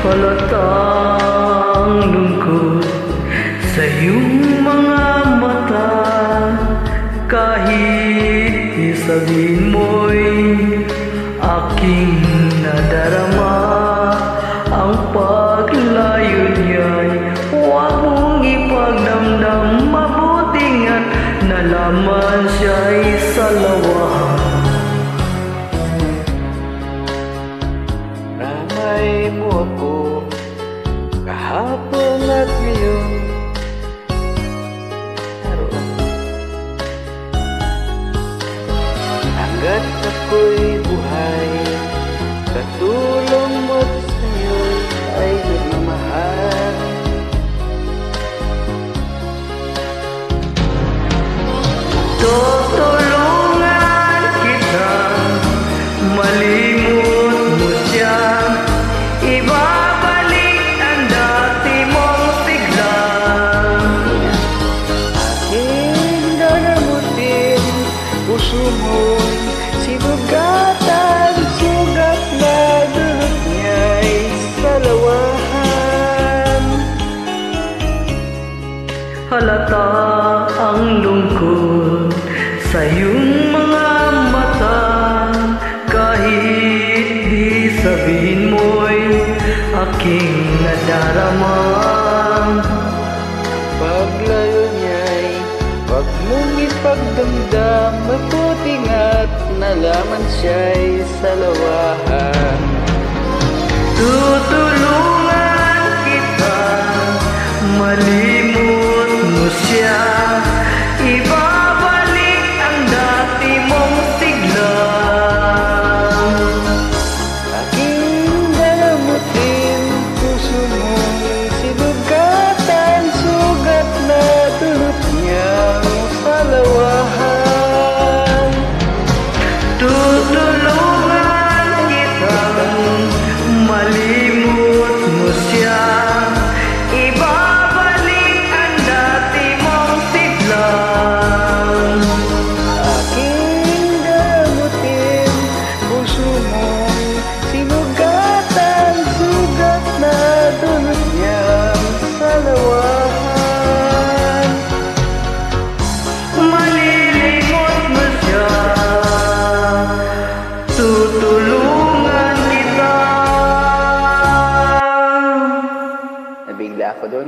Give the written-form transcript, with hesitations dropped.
Halatang lungkot sa iyong mga mata, kahit isabihin mo'y aking nadarama. Ang paglayo niya'y huwag mong ipagdamdam, mabuting at nalaman siya'y salawahan. Ramay mo ako kahapon at ngayon, hanggat ako'y buhay, katulong mo't sa'yo ay nagmamahal. Tutulungan kita, malimot mo siya, ibabalik ang dati mong sigla. Aking dalamutin, puso mo'y sinugatan, sugat na dulot niya'y salawahan. Halata ang lungkot sa iyong mga mata, kahit di sabihin mo'y aking nadarama. Paglayo niya'y wag mong ipagdamdam, mabuting at nalaman siya'y salawahan. Tutulungan kita, malimot mo siya, ibabalik ang dati mong sigla. Aking dalamutin, puso mong sinugatan, sugat na dulot niyang salawahan. Tutulungan kita, malimot mo siya, ibabalik ang dati mong sigla. Aking dalamutin, puso mong sinugatan, sugat na dulot niyang salawahan. Malilimot mo siya, tutulungan kita. Nabigla ako doon.